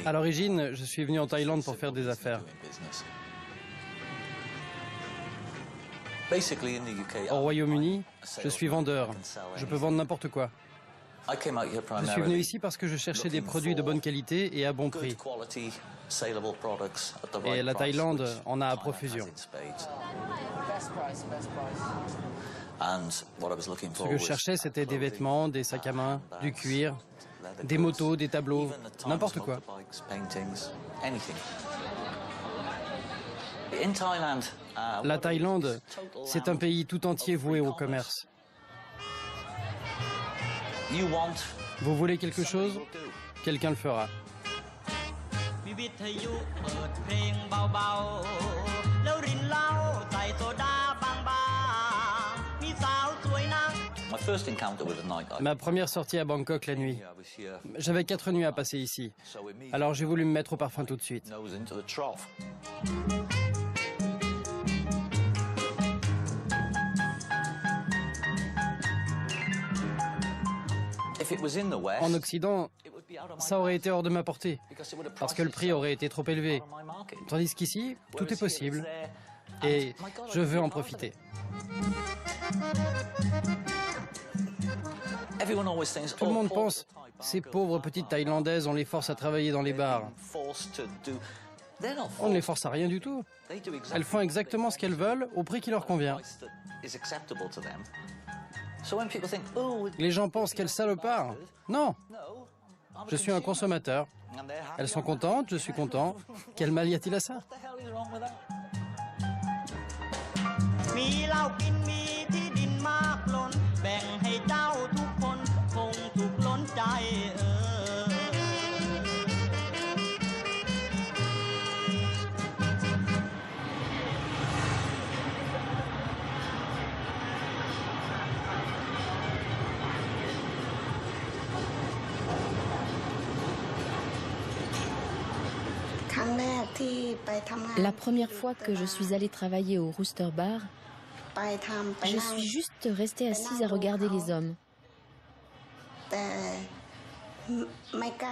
À l'origine, je suis venu en Thaïlande pour faire des affaires. Au Royaume-Uni, je suis vendeur. Je peux vendre n'importe quoi. Je suis venu ici parce que je cherchais des produits de bonne qualité et à bon prix. Et la Thaïlande en a à profusion. Ce que je cherchais, c'était des vêtements, des sacs à main, du cuir, des motos, des tableaux, n'importe quoi. La Thaïlande, c'est un pays tout entier voué au commerce. Vous voulez quelque chose? Quelqu'un le fera. Ma première sortie à Bangkok la nuit. J'avais 4 nuits à passer ici. Alors j'ai voulu me mettre au parfum tout de suite. En Occident, ça aurait été hors de ma portée, parce que le prix aurait été trop élevé. Tandis qu'ici, tout est possible. Et je veux en profiter. Tout le monde pense, ces pauvres petites Thaïlandaises, on les force à travailler dans les bars. On ne les force à rien du tout. Elles font exactement ce qu'elles veulent, au prix qui leur convient. Les gens pensent qu'elles salopard. Non, je suis un consommateur. Elles sont contentes, je suis content. Quel mal y a-t-il à ça? La première fois que je suis allée travailler au Rooster Bar, je suis juste restée assise à regarder les hommes.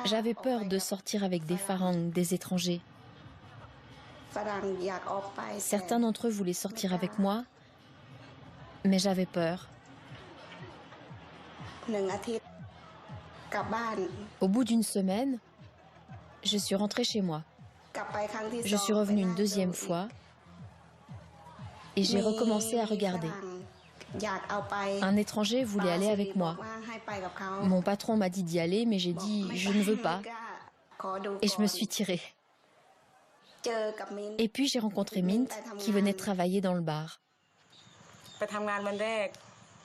J'avais peur de sortir avec des Farangs, des étrangers. Certains d'entre eux voulaient sortir avec moi, mais j'avais peur. Au bout d'une semaine, je suis rentrée chez moi. Je suis revenue une deuxième fois et j'ai recommencé à regarder. Un étranger voulait aller avec moi. Mon patron m'a dit d'y aller, mais j'ai dit « je ne veux pas » et je me suis tirée. Et puis j'ai rencontré Mint qui venait travailler dans le bar.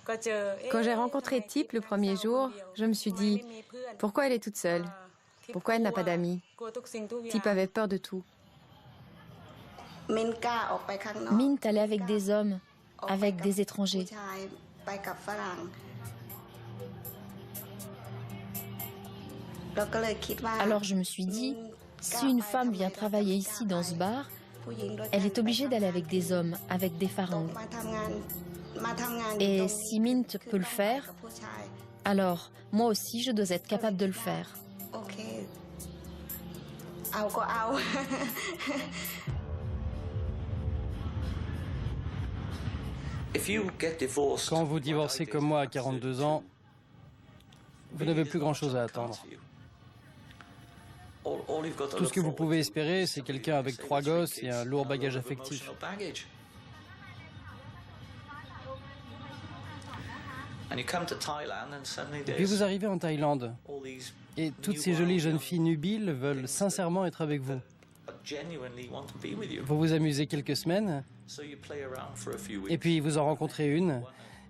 Quand j'ai rencontré Tip le premier jour, je me suis dit « pourquoi elle est toute seule ? Pourquoi elle n'a pas d'amis ?» Tip avait peur de tout. Mint allait avec des hommes, avec des étrangers. Alors je me suis dit, si une femme vient travailler ici dans ce bar, elle est obligée d'aller avec des hommes, avec des Farangs. Et si Mint peut le faire, alors moi aussi je dois être capable de le faire. Quand vous divorcez comme moi à 42 ans, vous n'avez plus grand-chose à attendre. Tout ce que vous pouvez espérer, c'est quelqu'un avec 3 gosses et un lourd bagage affectif. Et puis vous arrivez en Thaïlande, et toutes ces jolies jeunes filles nubiles veulent sincèrement être avec vous. Vous vous amusez quelques semaines, et puis vous en rencontrez une,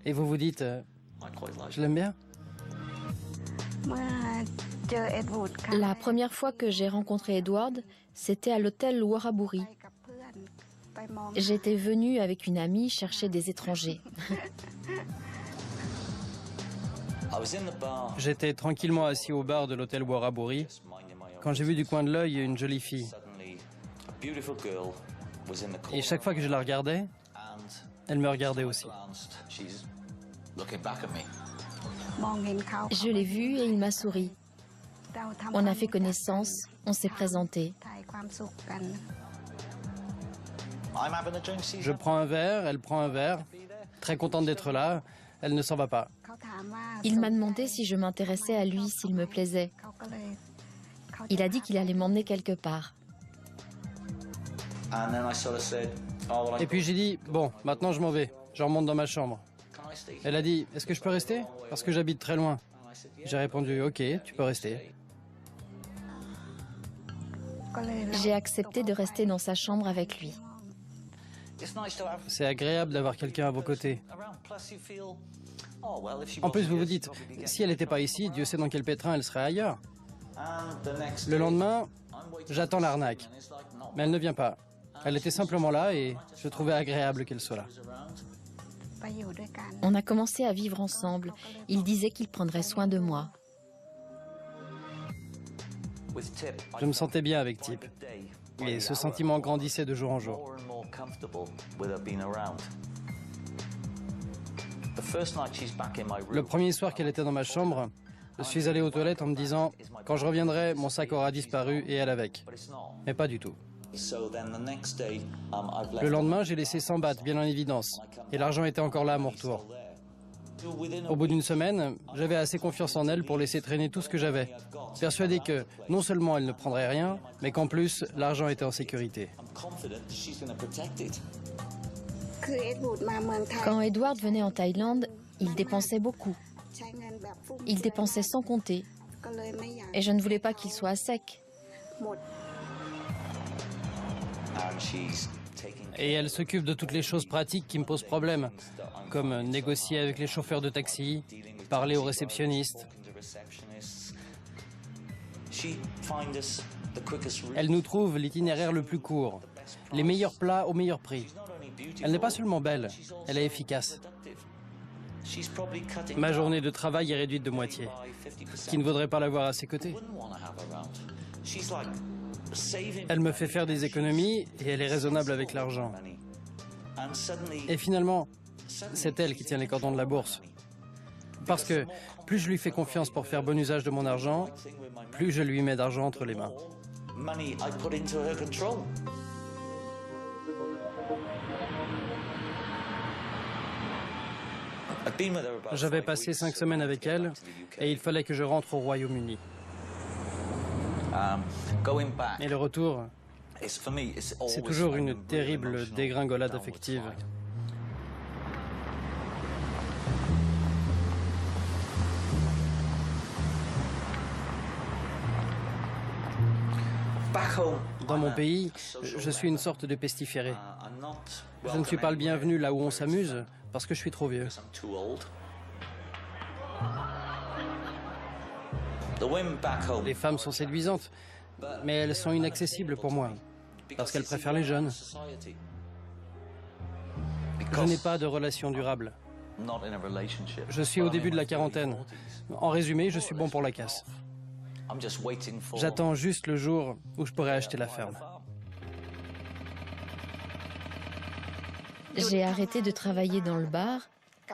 et vous vous dites « je l'aime bien ». La première fois que j'ai rencontré Edward, c'était à l'hôtel Waraburi. J'étais venue avec une amie chercher des étrangers. J'étais tranquillement assis au bar de l'hôtel Waraburi quand j'ai vu du coin de l'œil une jolie fille. Et chaque fois que je la regardais, elle me regardait aussi. Je l'ai vu et il m'a souri. On a fait connaissance, on s'est présenté. Je prends un verre, elle prend un verre. Très contente d'être là, elle ne s'en va pas. Il m'a demandé si je m'intéressais à lui, s'il me plaisait. Il a dit qu'il allait m'emmener quelque part. Et puis j'ai dit, bon, maintenant je m'en vais, je remonte dans ma chambre. Elle a dit, est-ce que je peux rester? Parce que j'habite très loin. J'ai répondu, ok, tu peux rester. J'ai accepté de rester dans sa chambre avec lui. C'est agréable d'avoir quelqu'un à vos côtés. En plus, vous vous dites, si elle n'était pas ici, Dieu sait dans quel pétrin elle serait ailleurs. Le lendemain, j'attends l'arnaque. Mais elle ne vient pas. Elle était simplement là et je trouvais agréable qu'elle soit là. On a commencé à vivre ensemble. Il disait qu'il prendrait soin de moi. Je me sentais bien avec Tip. Et ce sentiment grandissait de jour en jour. Le premier soir qu'elle était dans ma chambre, je suis allé aux toilettes en me disant « Quand je reviendrai, mon sac aura disparu et elle avec. » Mais pas du tout. Le lendemain, j'ai laissé 100 bahts bien en évidence. Et l'argent était encore là à mon retour. Au bout d'une semaine, j'avais assez confiance en elle pour laisser traîner tout ce que j'avais. Persuadé que non seulement elle ne prendrait rien, mais qu'en plus, l'argent était en sécurité. Quand Edward venait en Thaïlande, il dépensait beaucoup. Il dépensait sans compter. Et je ne voulais pas qu'il soit à sec. Et elle s'occupe de toutes les choses pratiques qui me posent problème, comme négocier avec les chauffeurs de taxi, parler aux réceptionnistes. Elle nous trouve l'itinéraire le plus court, les meilleurs plats au meilleur prix. Elle n'est pas seulement belle, elle est efficace. Ma journée de travail est réduite de moitié. Qui ne voudrait pas l'avoir à ses côtés? Elle me fait faire des économies et elle est raisonnable avec l'argent. Et finalement, c'est elle qui tient les cordons de la bourse. Parce que plus je lui fais confiance pour faire bon usage de mon argent, plus je lui mets d'argent entre les mains. J'avais passé 5 semaines avec elle et il fallait que je rentre au Royaume-Uni. Et le retour, c'est toujours une terrible dégringolade affective. Dans mon pays, je suis une sorte de pestiféré. Je ne suis pas le bienvenu là où on s'amuse parce que je suis trop vieux. Les femmes sont séduisantes, mais elles sont inaccessibles pour moi, parce qu'elles préfèrent les jeunes. Je n'ai pas de relation durable. Je suis au début de la quarantaine. En résumé, je suis bon pour la casse. J'attends juste le jour où je pourrai acheter la ferme. J'ai arrêté de travailler dans le bar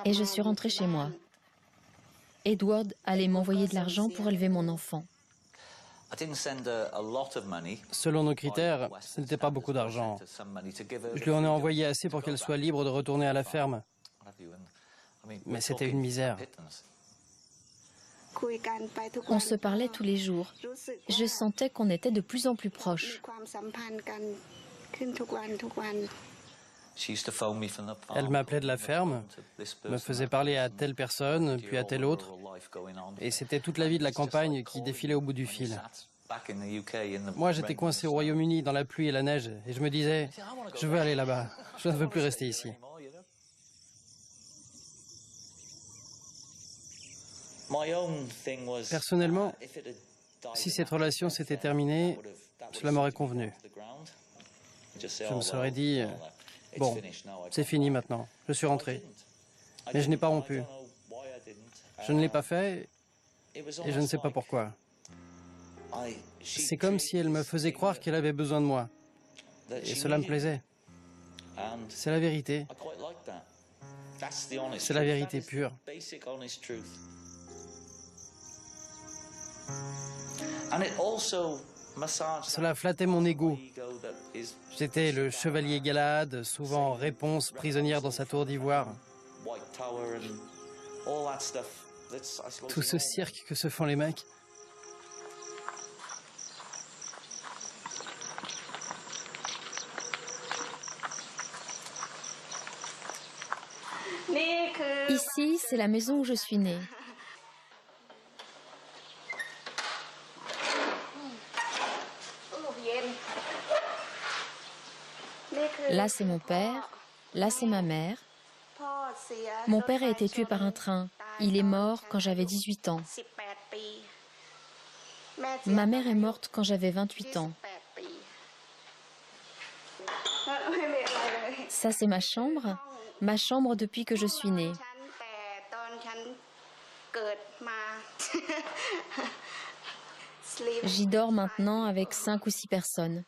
et je suis rentrée chez moi. Edward allait m'envoyer de l'argent pour élever mon enfant. Selon nos critères, ce n'était pas beaucoup d'argent. Je lui en ai envoyé assez pour qu'elle soit libre de retourner à la ferme. Mais c'était une misère. On se parlait tous les jours. Je sentais qu'on était de plus en plus proches. Elle m'appelait de la ferme, me faisait parler à telle personne, puis à telle autre. Et c'était toute la vie de la campagne qui défilait au bout du fil. Moi, j'étais coincé au Royaume-Uni dans la pluie et la neige, et je me disais, je veux aller là-bas, je ne veux plus rester ici. Personnellement, si cette relation s'était terminée, cela m'aurait convenu. Je me serais dit, bon, c'est fini maintenant, je suis rentré. Mais je n'ai pas rompu. Je ne l'ai pas fait, et je ne sais pas pourquoi. C'est comme si elle me faisait croire qu'elle avait besoin de moi. Et cela me plaisait. C'est la vérité. C'est la vérité pure. Cela flattait mon ego. J'étais le chevalier Galahad, souvent réponse prisonnière dans sa tour d'ivoire. Tout ce cirque que se font les mecs. Ici, c'est la maison où je suis née. Là, c'est mon père. Là, c'est ma mère. Mon père a été tué par un train. Il est mort quand j'avais 18 ans. Ma mère est morte quand j'avais 28 ans. Ça, c'est ma chambre depuis que je suis née. J'y dors maintenant avec 5 ou 6 personnes.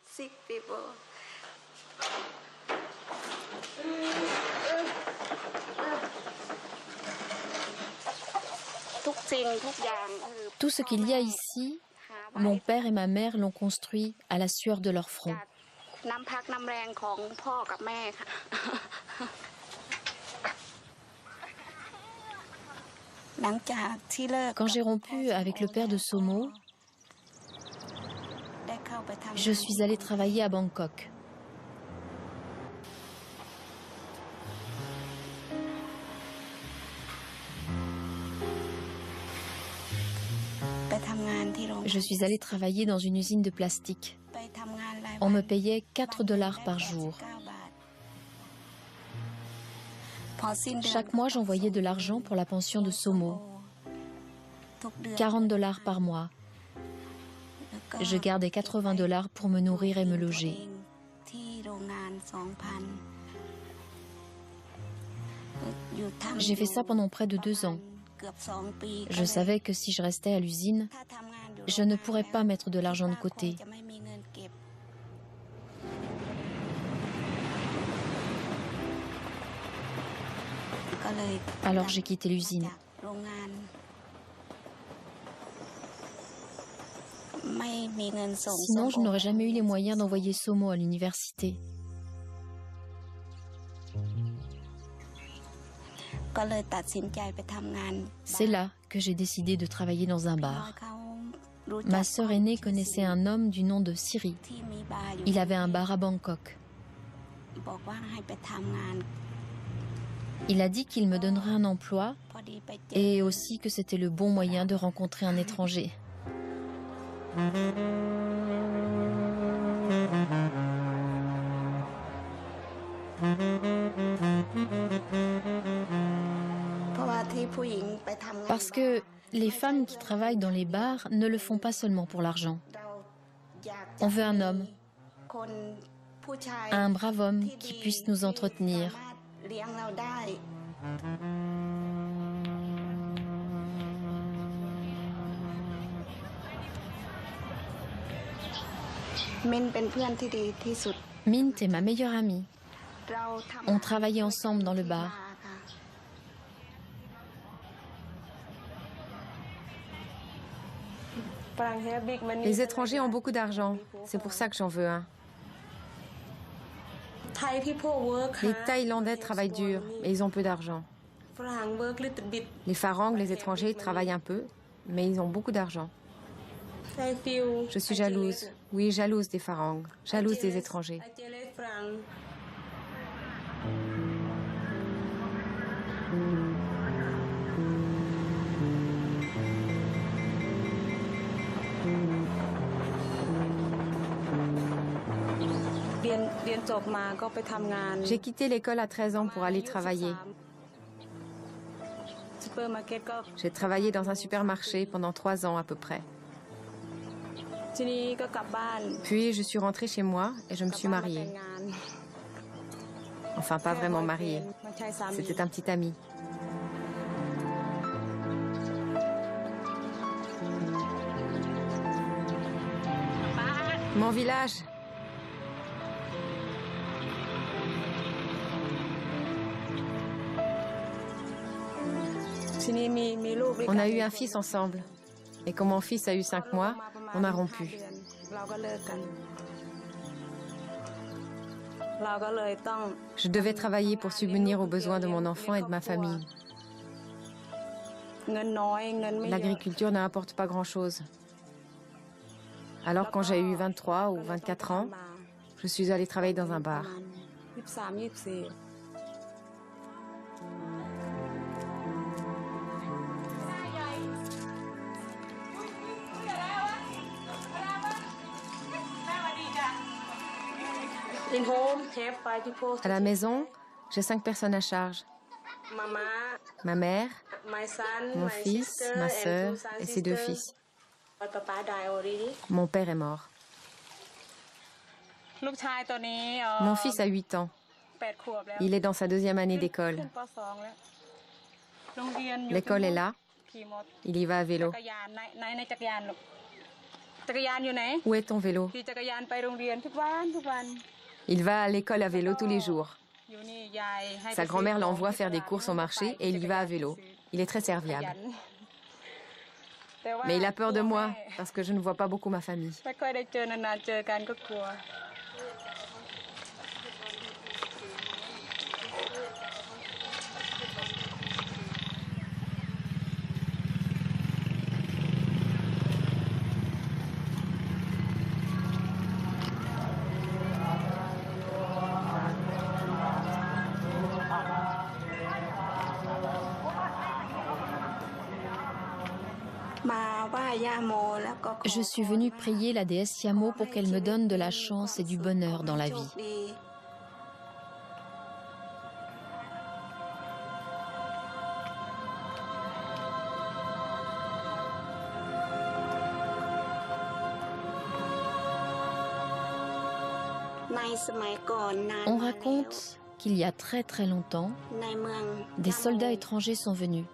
Tout ce qu'il y a ici, mon père et ma mère l'ont construit à la sueur de leur front. Quand j'ai rompu avec le père de Somo, je suis allée travailler à Bangkok. Je suis allée travailler dans une usine de plastique. On me payait 4 $ par jour. Chaque mois, j'envoyais de l'argent pour la pension de Somo. 40 $ par mois. Je gardais 80 $ pour me nourrir et me loger. J'ai fait ça pendant près de 2 ans. Je savais que si je restais à l'usine, je ne pourrais pas mettre de l'argent de côté. Alors j'ai quitté l'usine. Sinon, je n'aurais jamais eu les moyens d'envoyer Somo à l'université. C'est là que j'ai décidé de travailler dans un bar. Ma sœur aînée connaissait un homme du nom de Siri. Il avait un bar à Bangkok. Il a dit qu'il me donnerait un emploi et aussi que c'était le bon moyen de rencontrer un étranger. Parce que les femmes qui travaillent dans les bars ne le font pas seulement pour l'argent. On veut un homme, un brave homme qui puisse nous entretenir. Mint est ma meilleure amie. On travaillait ensemble dans le bar. Les étrangers ont beaucoup d'argent. C'est pour ça que j'en veux un. Les Thaïlandais travaillent dur, mais ils ont peu d'argent. Les Farangs, les étrangers, travaillent un peu, mais ils ont beaucoup d'argent. Je suis jalouse. Oui, jalouse des Farangs, jalouse des étrangers. J'ai quitté l'école à 13 ans pour aller travailler. J'ai travaillé dans un supermarché pendant 3 ans à peu près. Puis je suis rentrée chez moi et je me suis mariée. Enfin, pas vraiment mariée. C'était un petit ami. Mon village. On a eu un fils ensemble. Et quand mon fils a eu 5 mois, on a rompu. Je devais travailler pour subvenir aux besoins de mon enfant et de ma famille. L'agriculture n'apporte pas grand-chose. Alors quand j'ai eu 23 ou 24 ans, je suis allée travailler dans un bar. À la maison, j'ai 5 personnes à charge. Ma mère, mon fils, ma sœur et ses 2 fils. Mon père est mort. Mon fils a 8 ans. Il est dans sa 2e année d'école. L'école est là. Il y va à vélo. Où est ton vélo? Il va à l'école à vélo tous les jours. Sa grand-mère l'envoie faire des courses au marché et il y va à vélo. Il est très serviable. Mais il a peur de moi parce que je ne vois pas beaucoup ma famille. Je suis venue prier la déesse Yamo pour qu'elle me donne de la chance et du bonheur dans la vie. On raconte qu'il y a très très longtemps, des soldats étrangers sont venus.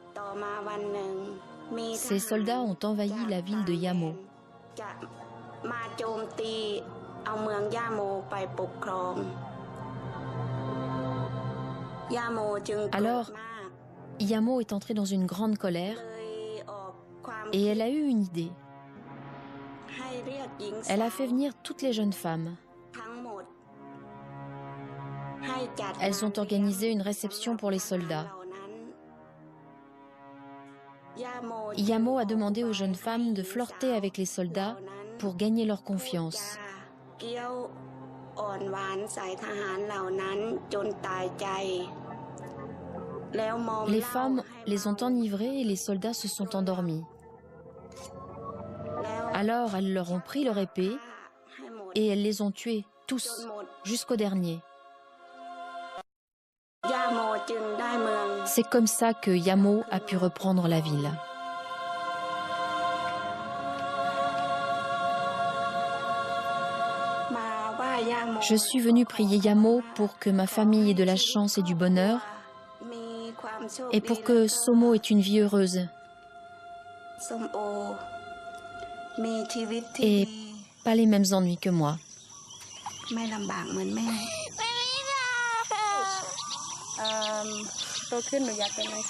Ces soldats ont envahi la ville de Yamo. Alors, Yamo est entrée dans une grande colère et elle a eu une idée. Elle a fait venir toutes les jeunes femmes. Elles ont organisé une réception pour les soldats. Yamo a demandé aux jeunes femmes de flirter avec les soldats pour gagner leur confiance. Les femmes les ont enivrés et les soldats se sont endormis. Alors elles leur ont pris leur épée et elles les ont tués, tous, jusqu'au dernier. C'est comme ça que Yamo a pu reprendre la ville. Je suis venue prier Yamo pour que ma famille ait de la chance et du bonheur et pour que Somo ait une vie heureuse et pas les mêmes ennuis que moi.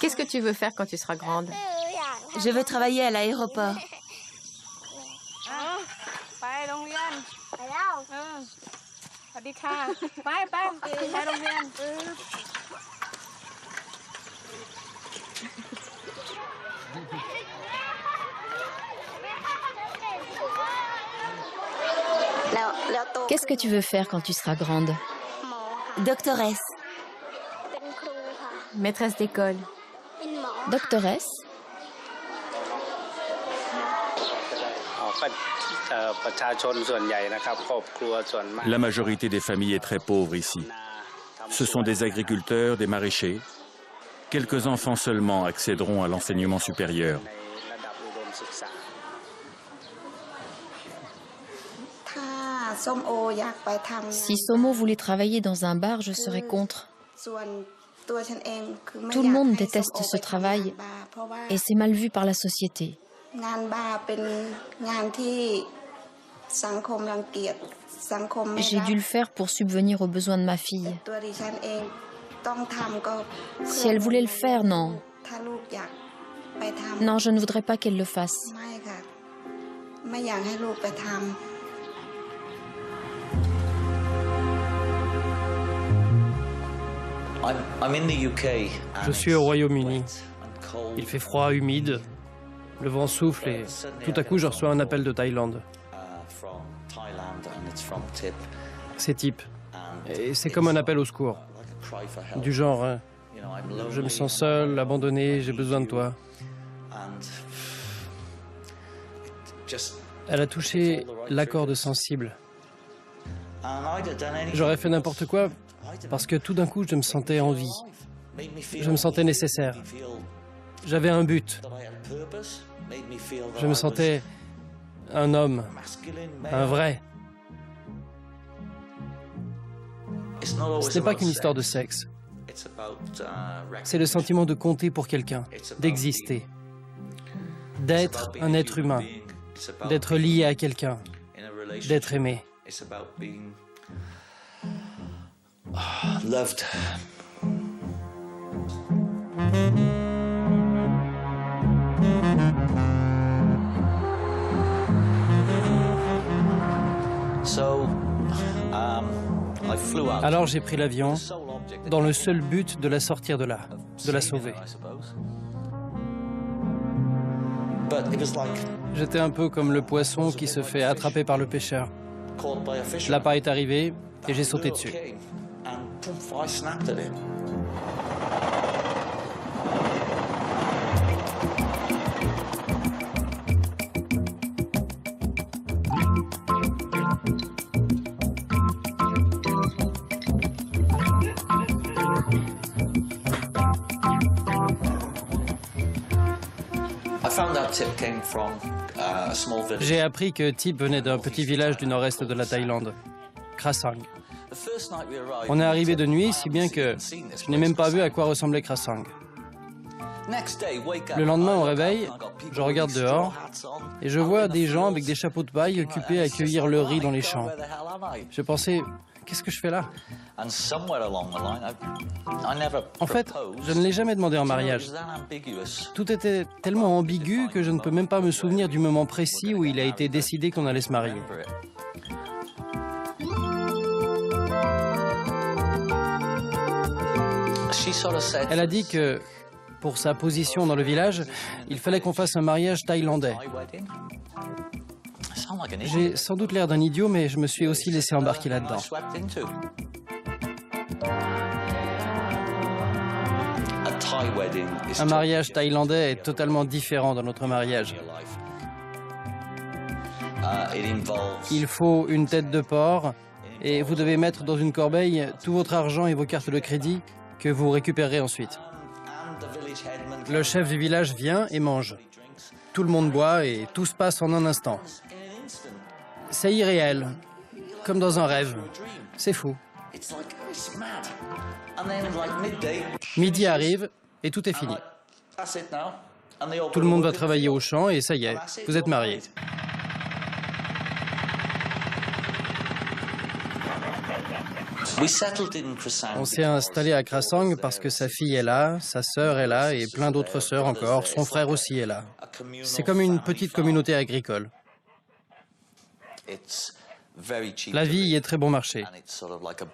Qu'est-ce que tu veux faire quand tu seras grande? Je veux travailler à l'aéroport. Qu'est-ce que tu veux faire quand tu seras grande? Doctoresse. Maîtresse d'école. Doctoresse? La majorité des familles est très pauvre ici. Ce sont des agriculteurs, des maraîchers. Quelques enfants seulement accéderont à l'enseignement supérieur. Si Somo voulait travailler dans un bar, je serais contre. Tout le monde déteste ce travail et c'est mal vu par la société. J'ai dû le faire pour subvenir aux besoins de ma fille. Si elle voulait le faire, non. Non, je ne voudrais pas qu'elle le fasse. Je suis au Royaume-Uni. Il fait froid, humide, le vent souffle et tout à coup je reçois un appel de Thaïlande. C'est Tip. Et c'est comme un appel au secours. Du genre, je me sens seul, abandonné, j'ai besoin de toi. Elle a touché la corde sensible. J'aurais fait n'importe quoi parce que tout d'un coup je me sentais en vie. Je me sentais nécessaire. J'avais un but. Je me sentais un homme, un vrai. Ce n'est pas qu'une histoire de sexe. C'est le sentiment de compter pour quelqu'un, d'exister, d'être un être humain, d'être lié à quelqu'un, d'être aimé. Loved. Alors j'ai pris l'avion dans le seul but de la sortir de là, de la sauver. J'étais un peu comme le poisson qui se fait attraper par le pêcheur. L'appât est arrivé et j'ai sauté dessus. J'ai appris que Tip venait d'un petit village du nord-est de la Thaïlande, Krasang. On est arrivé de nuit, si bien que je n'ai même pas vu à quoi ressemblait Krasang. Le lendemain, au réveil, je regarde dehors et je vois des gens avec des chapeaux de paille occupés à cueillir le riz dans les champs. Je pensais, qu'est-ce que je fais là? En fait, je ne l'ai jamais demandé en mariage. Tout était tellement ambigu que je ne peux même pas me souvenir du moment précis où il a été décidé qu'on allait se marier. Elle a dit que, pour sa position dans le village, il fallait qu'on fasse un mariage thaïlandais. J'ai sans doute l'air d'un idiot, mais je me suis aussi laissé embarquer là-dedans. Un mariage thaïlandais est totalement différent de notre mariage. Il faut une tête de porc et vous devez mettre dans une corbeille tout votre argent et vos cartes de crédit que vous récupérerez ensuite. Le chef du village vient et mange. Tout le monde boit et tout se passe en un instant. C'est irréel, comme dans un rêve. C'est fou. Midi arrive et tout est fini. Tout le monde va travailler au champ et ça y est, vous êtes mariés. On s'est installé à Krasang parce que sa fille est là, sa sœur est là et plein d'autres sœurs encore. Son frère aussi est là. C'est comme une petite communauté agricole. La vie y est très bon marché.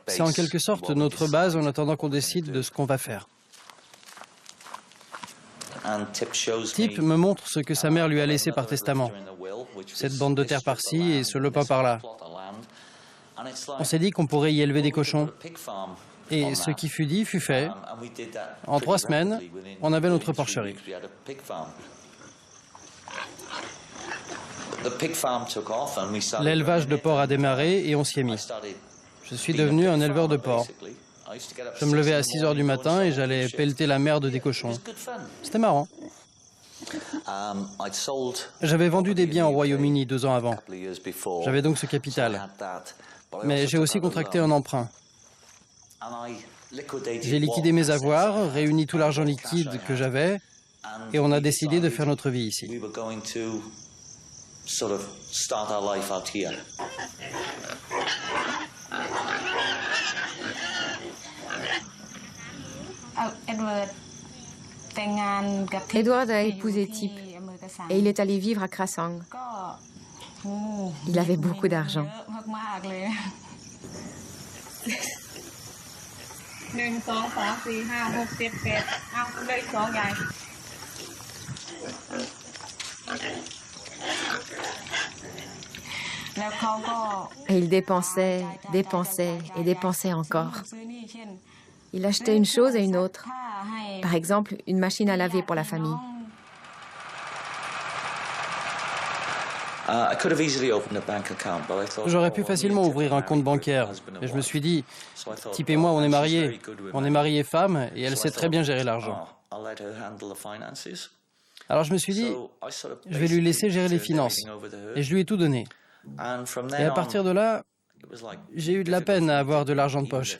C'est en quelque sorte notre base en attendant qu'on décide de ce qu'on va faire. Tip me montre ce que sa mère lui a laissé par testament. Cette bande de terre par-ci et ce lopin par-là. On s'est dit qu'on pourrait y élever des cochons. Et ce qui fut dit fut fait. En 3 semaines, on avait notre porcherie. L'élevage de porcs a démarré et on s'y est mis. Je suis devenu un éleveur de porcs. Je me levais à 6 heures du matin et j'allais pelleter la merde des cochons. C'était marrant. J'avais vendu des biens au Royaume-Uni 2 ans avant. J'avais donc ce capital. Mais j'ai aussi contracté un emprunt. J'ai liquidé mes avoirs, réuni tout l'argent liquide que j'avais et on a décidé de faire notre vie ici. Edward a épousé Tip et il est allé vivre à Krasang. Il avait beaucoup d'argent. Et il dépensait, dépensait et dépensait encore. Il achetait une chose et une autre. Par exemple, une machine à laver pour la famille. J'aurais pu facilement ouvrir un compte bancaire. Et je me suis dit, Tip et moi, on est mariés. On est mariés femmes et elle sait très bien gérer l'argent. Alors je me suis dit, je vais lui laisser gérer les finances. Et je lui ai tout donné. Et à partir de là, j'ai eu de la peine à avoir de l'argent de poche.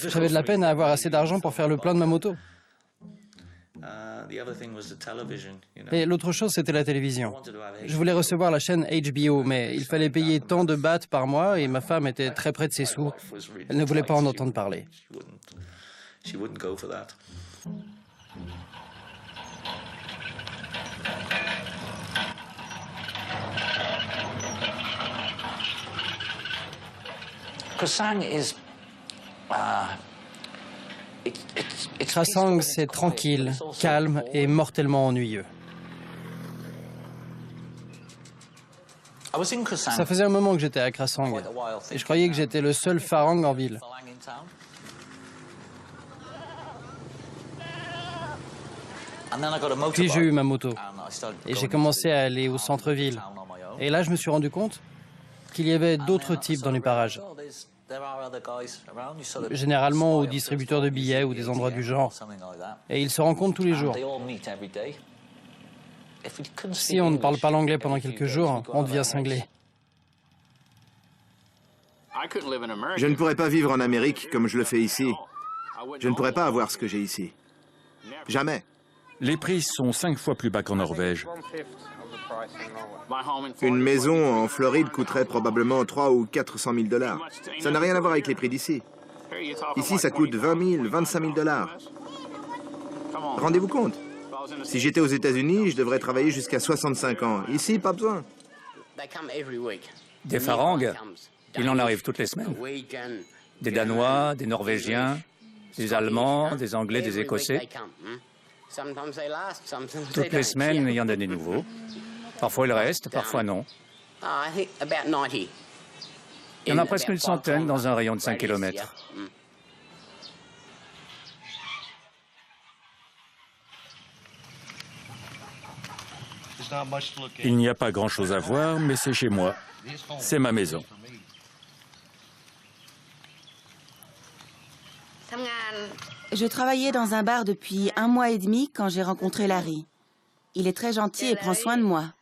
J'avais de la peine à avoir assez d'argent pour faire le plein de ma moto. Et l'autre chose, c'était la télévision. Je voulais recevoir la chaîne HBO, mais il fallait payer tant de bahts par mois et ma femme était très près de ses sous. Elle ne voulait pas en entendre parler. Krasang, c'est tranquille, calme et mortellement ennuyeux. Ça faisait un moment que j'étais à Krasang et je croyais que j'étais le seul Farang en ville. Puis j'ai eu ma moto et j'ai commencé à aller au centre-ville. Et là, je me suis rendu compte qu'il y avait d'autres types dans les parages. Généralement aux distributeurs de billets ou des endroits du genre. Et ils se rencontrent tous les jours. Si on ne parle pas l'anglais pendant quelques jours, on devient cinglé. Je ne pourrais pas vivre en Amérique comme je le fais ici. Je ne pourrais pas avoir ce que j'ai ici. Jamais. Les prix sont 5 fois plus bas qu'en Norvège. Une maison en Floride coûterait probablement 300 ou 400 000 $. Ça n'a rien à voir avec les prix d'ici. Ici, ça coûte 20 000, 25 000 $. Rendez-vous compte? Si j'étais aux États-Unis, je devrais travailler jusqu'à 65 ans. Ici, pas besoin. Des Farangs, il en arrive toutes les semaines. Des Danois, des Norvégiens, des Allemands, des Anglais, des Écossais. Toutes les semaines, il y en a des nouveaux. Parfois, ils restent, parfois non. Il y en a presque une centaine dans un rayon de 5 km. Il n'y a pas grand-chose à voir, mais c'est chez moi. C'est ma maison. Je travaillais dans un bar depuis 1 mois et demi quand j'ai rencontré Larry. Il est très gentil et prend soin de moi.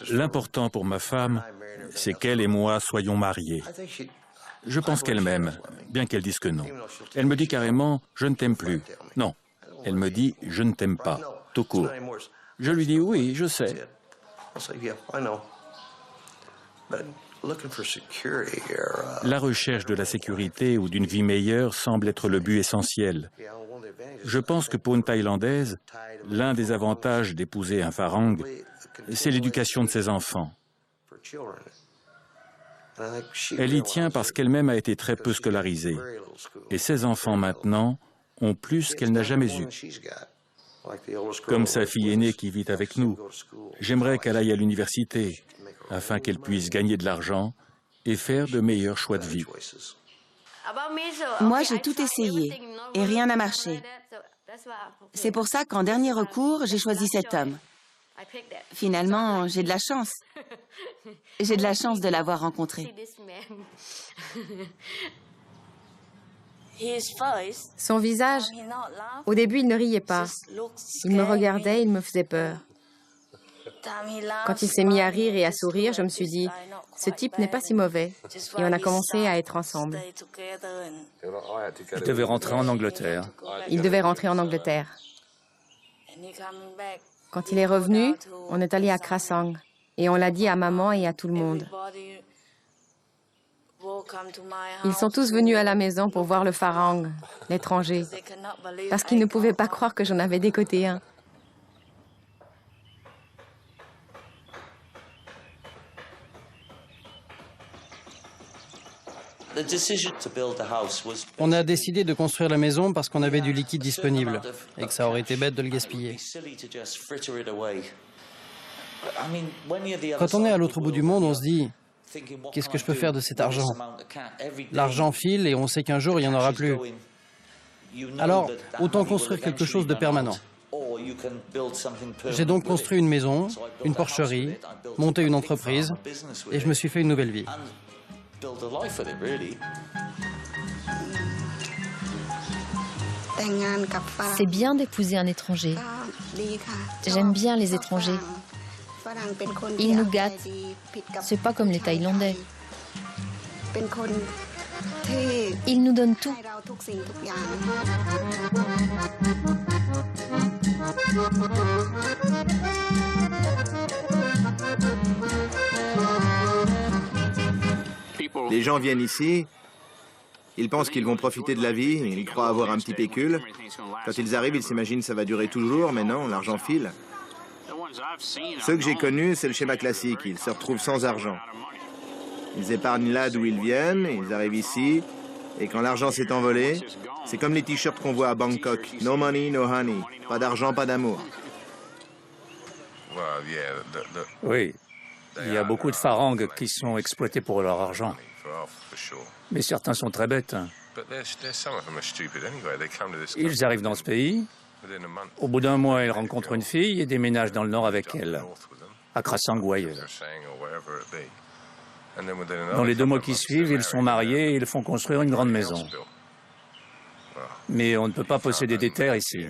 L'important pour ma femme, c'est qu'elle et moi soyons mariés. Je pense qu'elle m'aime, bien qu'elle dise que non. Elle me dit carrément « je ne t'aime plus ». Non, elle me dit « je ne t'aime pas », tout court. Je lui dis « oui, je sais ». La recherche de la sécurité ou d'une vie meilleure semble être le but essentiel. Je pense que pour une Thaïlandaise, l'un des avantages d'épouser un Farang, c'est l'éducation de ses enfants. Elle y tient parce qu'elle-même a été très peu scolarisée. Et ses enfants maintenant ont plus qu'elle n'a jamais eu. Comme sa fille aînée qui vit avec nous, j'aimerais qu'elle aille à l'université afin qu'elle puisse gagner de l'argent et faire de meilleurs choix de vie. Moi, j'ai tout essayé et rien n'a marché. C'est pour ça qu'en dernier recours, j'ai choisi cet homme. Finalement, j'ai de la chance. J'ai de la chance de l'avoir rencontré. Son visage, au début, il ne riait pas. Il me regardait, il me faisait peur. Quand il s'est mis à rire et à sourire, je me suis dit, ce type n'est pas si mauvais. Et on a commencé à être ensemble. Il devait rentrer en Angleterre. Il devait rentrer en Angleterre. Quand il est revenu, on est allé à Krasang et on l'a dit à maman et à tout le monde. Ils sont tous venus à la maison pour voir le farang, l'étranger, parce qu'ils ne pouvaient pas croire que j'en avais décoté un. On a décidé de construire la maison parce qu'on avait du liquide disponible et que ça aurait été bête de le gaspiller. Quand on est à l'autre bout du monde, on se dit « Qu'est-ce que je peux faire de cet argent ?» L'argent file et on sait qu'un jour, il n'y en aura plus. Alors, autant construire quelque chose de permanent. J'ai donc construit une maison, une porcherie, monté une entreprise et je me suis fait une nouvelle vie. C'est bien d'épouser un étranger. J'aime bien les étrangers. Ils nous gâtent. C'est pas comme les Thaïlandais. Ils nous donnent tout. Les gens viennent ici, ils pensent qu'ils vont profiter de la vie, ils croient avoir un petit pécule. Quand ils arrivent, ils s'imaginent que ça va durer toujours, mais non, l'argent file. Ceux que j'ai connus, c'est le schéma classique, ils se retrouvent sans argent. Ils épargnent là d'où ils viennent, ils arrivent ici, et quand l'argent s'est envolé, c'est comme les t-shirts qu'on voit à Bangkok. No money, no honey. Pas d'argent, pas d'amour. Oui, il y a beaucoup de farangs qui sont exploités pour leur argent. Mais certains sont très bêtes. Ils arrivent dans ce pays, au bout d'un mois, ils rencontrent une fille et déménagent dans le nord avec elle, à Krasang ou ailleurs. Dans les 2 mois qui suivent, ils sont mariés et ils font construire une grande maison. Mais on ne peut pas posséder des terres ici.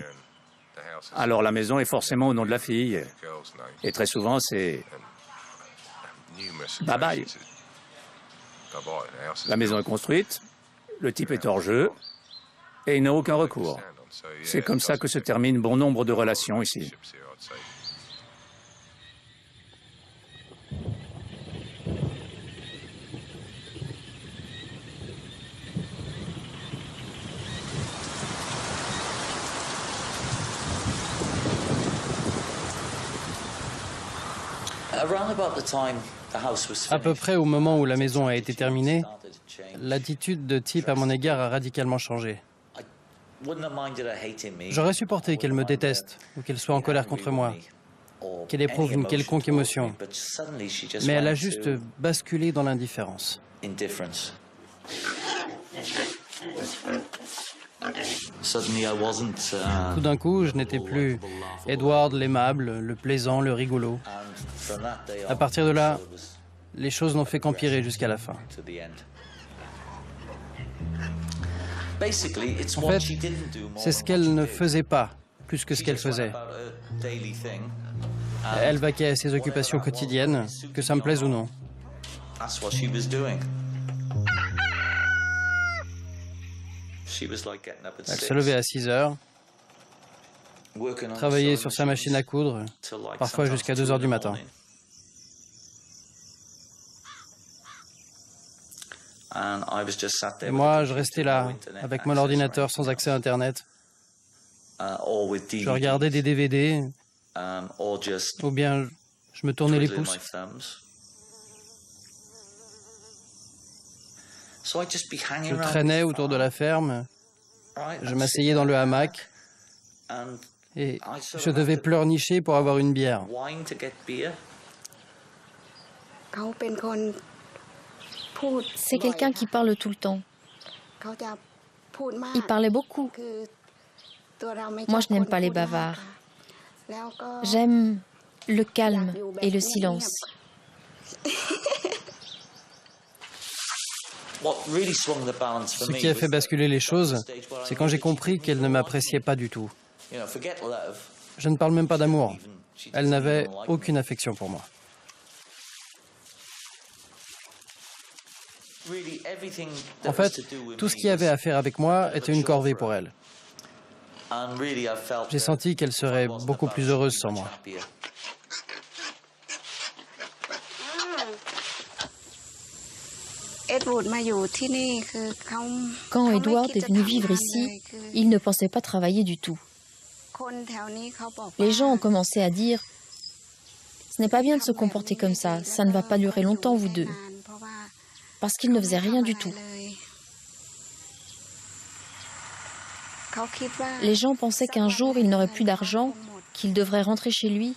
Alors la maison est forcément au nom de la fille. Et très souvent, c'est bye bye. La maison est construite, le type est hors jeu, et il n'a aucun recours. C'est comme ça que se termine bon nombre de relations ici. À peu près au moment où la maison a été terminée, l'attitude de Tip à mon égard a radicalement changé. J'aurais supporté qu'elle me déteste ou qu'elle soit en colère contre moi, qu'elle éprouve une quelconque émotion, mais elle a juste basculé dans l'indifférence. Tout d'un coup, je n'étais plus Edward l'aimable, le plaisant, le rigolo. À partir de là, les choses n'ont fait qu'empirer jusqu'à la fin. En fait, c'est ce qu'elle ne faisait pas, plus que ce qu'elle faisait. Elle vaquait à ses occupations quotidiennes, que ça me plaise ou non. Elle se levait à 6 heures, travaillait sur sa machine à coudre, parfois jusqu'à 2 heures du matin. Et moi, je restais là, avec mon ordinateur sans accès à Internet. Je regardais des DVD, ou bien je me tournais les pouces. Je traînais autour de la ferme, je m'asseyais dans le hamac, et je devais pleurnicher pour avoir une bière. C'est quelqu'un qui parle tout le temps. Il parlait beaucoup. Moi, je n'aime pas les bavards. J'aime le calme et le silence. Ce qui a fait basculer les choses, c'est quand j'ai compris qu'elle ne m'appréciait pas du tout. Je ne parle même pas d'amour. Elle n'avait aucune affection pour moi. En fait, tout ce qui avait à faire avec moi était une corvée pour elle. J'ai senti qu'elle serait beaucoup plus heureuse sans moi. Quand Edward est venu vivre ici, il ne pensait pas travailler du tout. Les gens ont commencé à dire « Ce n'est pas bien de se comporter comme ça ne va pas durer longtemps vous deux. » Parce qu'il ne faisait rien du tout. Les gens pensaient qu'un jour il n'aurait plus d'argent, qu'il devrait rentrer chez lui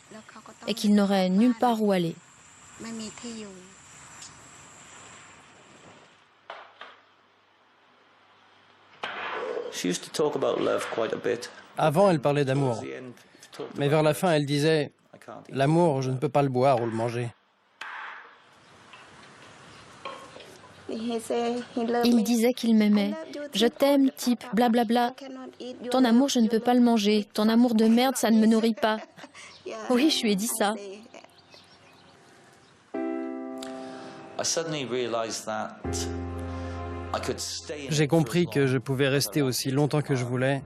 et qu'il n'aurait nulle part où aller. Avant, elle parlait d'amour. Mais vers la fin, elle disait « L'amour, je ne peux pas le boire ou le manger. » Il disait qu'il m'aimait. « Je t'aime, type, blablabla. Ton amour, je ne peux pas le manger. Ton amour de merde, ça ne me nourrit pas. » Oui, je lui ai dit ça. J'ai compris que je pouvais rester aussi longtemps que je voulais,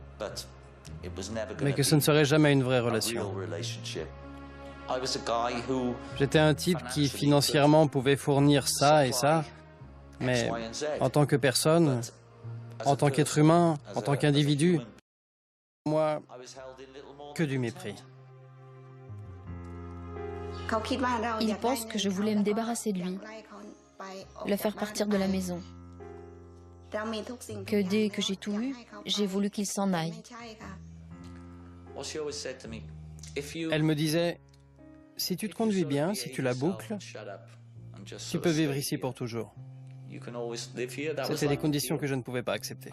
mais que ce ne serait jamais une vraie relation. J'étais un type qui financièrement pouvait fournir ça et ça, mais en tant que personne, en tant qu'être humain, en tant qu'individu, moi, que du mépris. Il pense que je voulais me débarrasser de lui, le faire partir de la maison. Que dès que j'ai tout eu, j'ai voulu qu'il s'en aille. Elle me disait, si tu te conduis bien, si tu la boucles, tu peux vivre ici pour toujours. C'était des conditions que je ne pouvais pas accepter.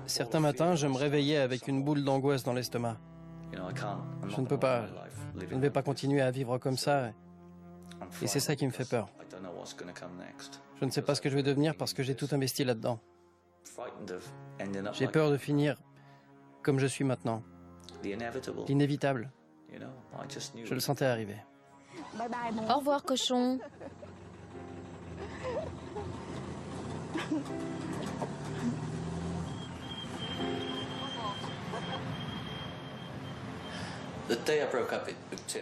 Certains matins, je me réveillais avec une boule d'angoisse dans l'estomac. Je ne peux pas, je ne vais pas continuer à vivre comme ça. Et c'est ça qui me fait peur. Je ne sais pas ce que je vais devenir parce que j'ai tout investi là-dedans. J'ai peur de finir comme je suis maintenant. L'inévitable. Je le sentais arriver. Au revoir, cochon.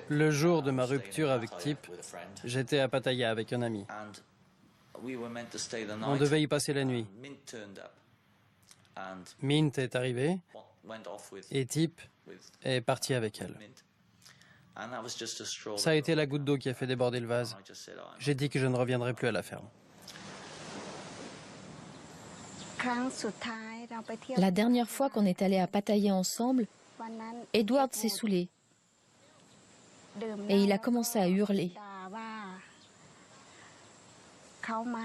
Le jour de ma rupture avec Tip, j'étais à Pattaya avec un ami. On devait y passer la nuit. Mint est arrivé et Tip est parti avec elle. Ça a été la goutte d'eau qui a fait déborder le vase. J'ai dit que je ne reviendrai plus à la ferme. La dernière fois qu'on est allé à Pattaya ensemble, Edward s'est saoulé. Et il a commencé à hurler.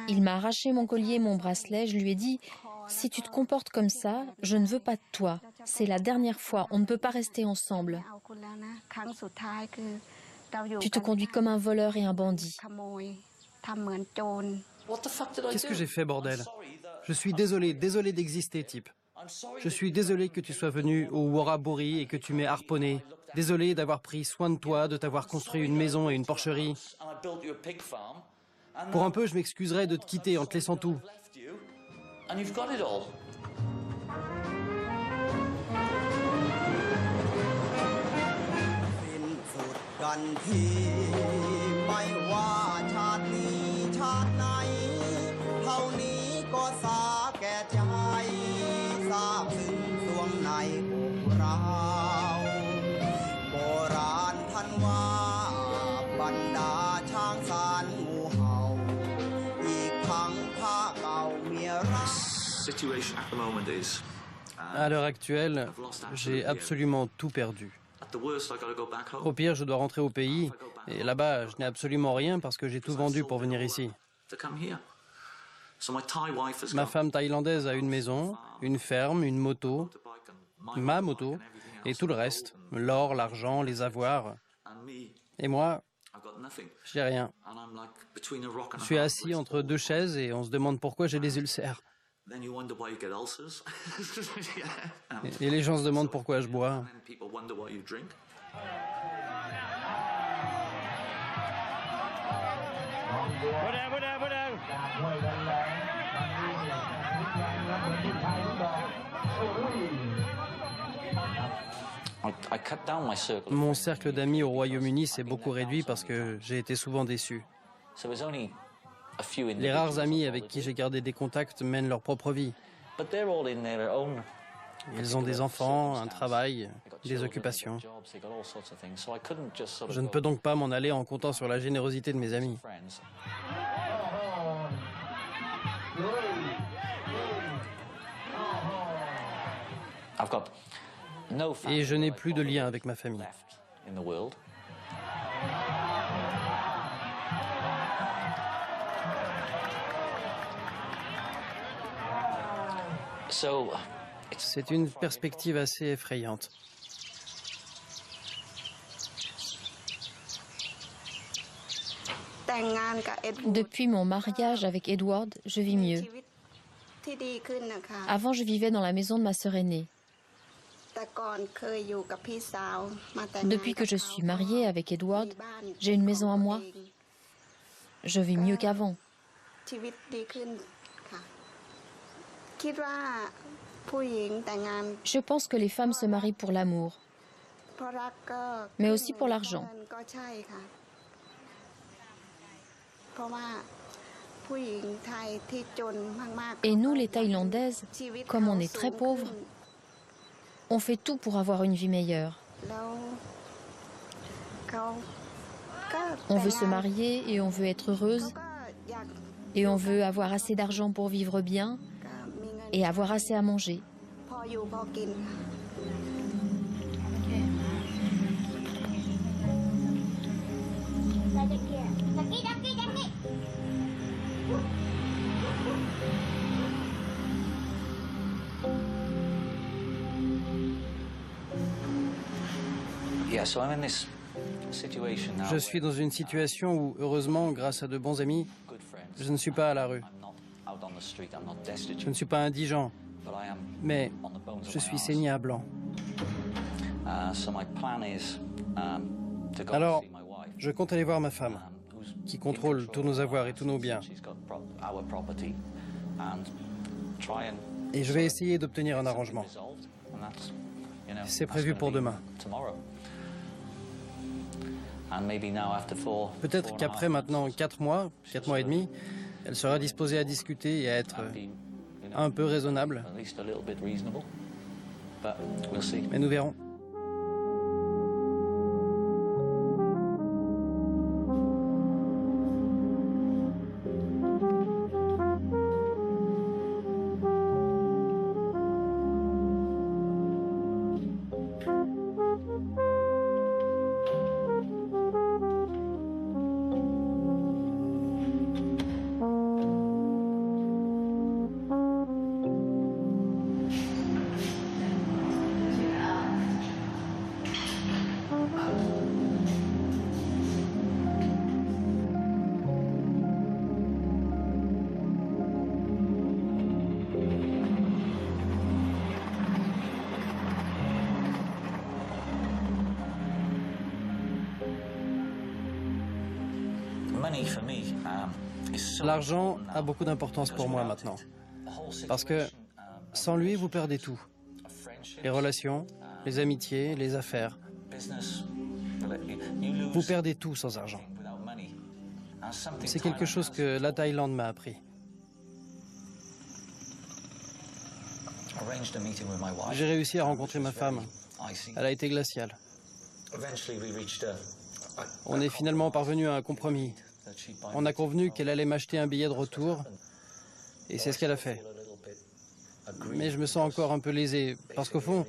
Il m'a arraché mon collier et mon bracelet. Je lui ai dit, si tu te comportes comme ça, je ne veux pas de toi. C'est la dernière fois, on ne peut pas rester ensemble. Tu te conduis comme un voleur et un bandit. Qu'est-ce que j'ai fait, bordel? Je suis désolé d'exister, Tip. Je suis désolé que tu sois venu au Waraburi et que tu m'aies harponné. Désolé d'avoir pris soin de toi, de t'avoir construit une maison et une porcherie. Pour un peu, je m'excuserais de te quitter en te laissant tout. À l'heure actuelle, j'ai absolument tout perdu. Au pire, je dois rentrer au pays, et là-bas, je n'ai absolument rien parce que j'ai tout vendu pour venir ici. Ma femme thaïlandaise a une maison, une ferme, une moto, ma moto, et tout le reste, l'or, l'argent, les avoirs. Et moi, j'ai rien. Je suis assis entre deux chaises et on se demande pourquoi j'ai des ulcères. Et les gens se demandent pourquoi je bois. Mon cercle d'amis au Royaume-Uni s'est beaucoup réduit parce que j'ai été souvent déçu. Les rares amis avec qui j'ai gardé des contacts mènent leur propre vie. Ils ont des enfants, un travail, des occupations. Je ne peux donc pas m'en aller en comptant sur la générosité de mes amis. Et je n'ai plus de lien avec ma famille. C'est une perspective assez effrayante. Depuis mon mariage avec Edward, je vis mieux. Avant, je vivais dans la maison de ma sœur aînée. Depuis que je suis mariée avec Edward, j'ai une maison à moi. Je vis mieux qu'avant. Je pense que les femmes se marient pour l'amour, mais aussi pour l'argent. Et nous, les Thaïlandaises, comme on est très pauvres, on fait tout pour avoir une vie meilleure. On veut se marier et on veut être heureuse. Et on veut avoir assez d'argent pour vivre bien et avoir assez à manger. Je suis dans une situation où, heureusement, grâce à de bons amis, je ne suis pas à la rue. Je ne suis pas indigent, mais je suis saigné à blanc. Alors, je compte aller voir ma femme, qui contrôle tous nos avoirs et tous nos biens. Et je vais essayer d'obtenir un arrangement. C'est prévu pour demain. Peut-être qu'après maintenant 4 mois et demi, elle sera disposée à discuter et à être un peu raisonnable. Mais nous verrons. L'argent a beaucoup d'importance pour moi maintenant. Parce que sans lui, vous perdez tout. Les relations, les amitiés, les affaires. Vous perdez tout sans argent. C'est quelque chose que la Thaïlande m'a appris. J'ai réussi à rencontrer ma femme. Elle a été glaciale. On est finalement parvenu à un compromis. On a convenu qu'elle allait m'acheter un billet de retour, et c'est ce qu'elle a fait. Mais je me sens encore un peu lésé, parce qu'au fond,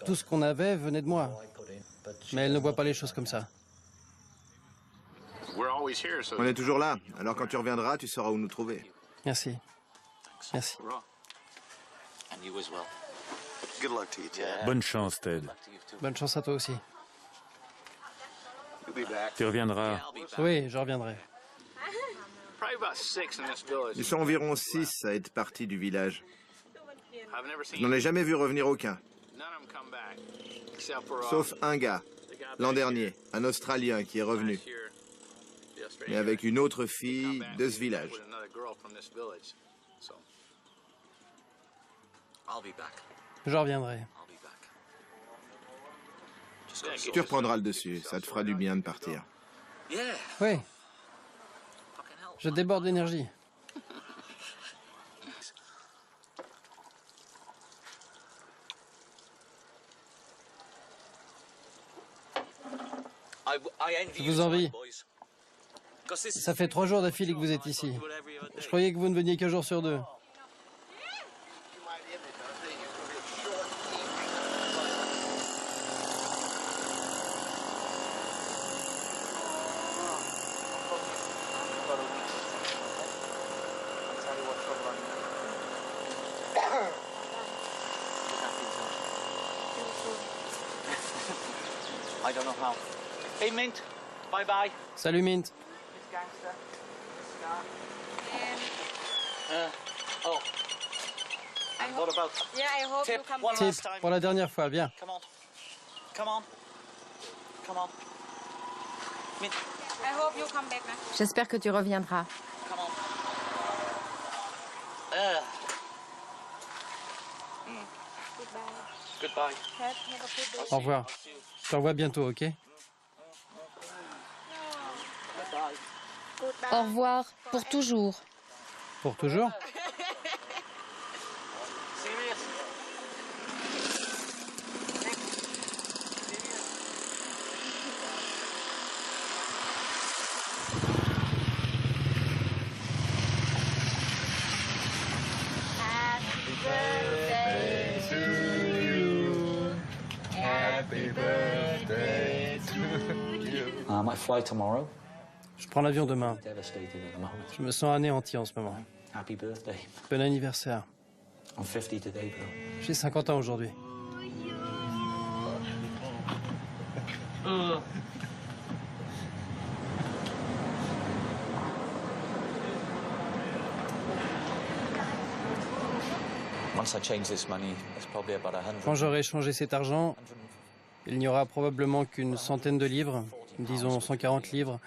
tout ce qu'on avait venait de moi. Mais elle ne voit pas les choses comme ça. On est toujours là, alors quand tu reviendras, tu sauras où nous trouver. Merci. Merci. Bonne chance, Ted. Bonne chance à toi aussi. Tu reviendras. Oui, je reviendrai. Ils sont environ 6 à être partis du village. Je n'en ai jamais vu revenir aucun. Sauf un gars, l'an dernier, un Australien qui est revenu. mais avec une autre fille de ce village. Je reviendrai. Tu reprendras le dessus, ça te fera du bien de partir. Oui. Je déborde d'énergie. Je vous envie. Ça fait 3 jours d'affilée que vous êtes ici. Je croyais que vous ne veniez qu'un jour sur 2. I don't know how. Hey Mint, bye bye. Salut Mint. Oh. And what about tip one Tip, last time? pour la dernière fois, bien. Come on. Come on. Come on. Mint, J'espère que tu reviendras. come on. Goodbye. Au revoir. Je te revois bientôt, ok? Au revoir, pour toujours. Pour toujours? Serious? I might fly tomorrow. Je prends l'avion demain. Devastated at the moment. Je me sens anéanti en ce moment. Happy birthday. Bon anniversaire. I'm 50 today, bro. J'ai 50 ans aujourd'hui. Once I change this money, it's probably about 100. Quand j'aurai échangé cet argent, il n'y aura probablement qu'une centaine de livres, disons 140 livres,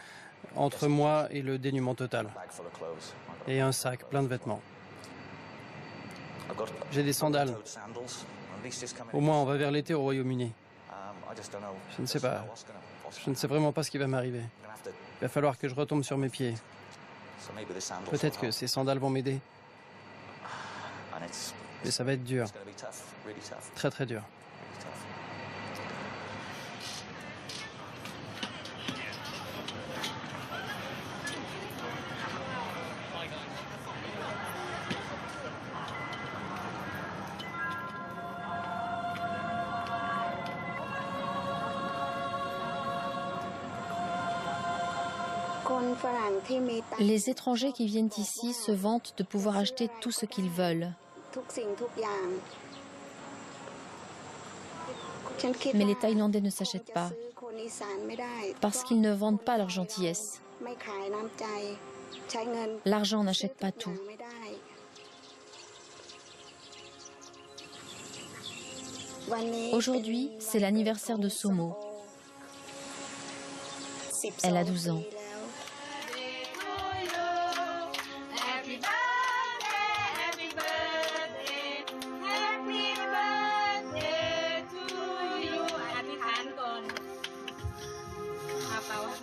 entre moi et le dénuement total. Bag full of clothes. Et un sac plein de vêtements. I've got J'ai des sandales. sandals. At least it's coming. Au moins, on va vers l'été au Royaume-Uni. I just don't know. Je ne sais pas. What's gonna Je ne sais vraiment pas ce qui va m'arriver. have to. Il va falloir que je retombe sur mes pieds. So maybe the sandals. Peut-être que ces sandales vont m'aider, And it's mais ça va être dur. gonna be tough, really tough, Très très dur. really tough. Les étrangers qui viennent ici se vantent de pouvoir acheter tout ce qu'ils veulent. Mais les Thaïlandais ne s'achètent pas parce qu'ils ne vendent pas leur gentillesse. L'argent n'achète pas tout. Aujourd'hui, c'est l'anniversaire de Somo. Elle a 12 ans.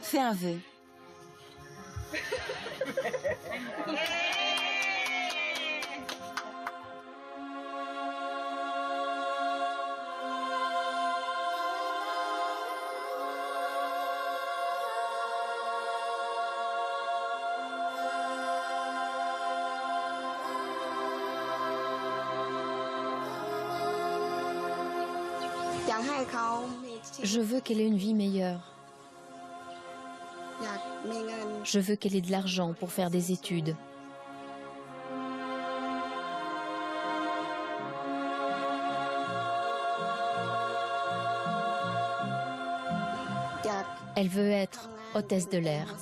Fais un vœu. Je veux qu'elle ait une vie meilleure. Je veux qu'elle ait de l'argent pour faire des études. Elle veut être hôtesse de l'air.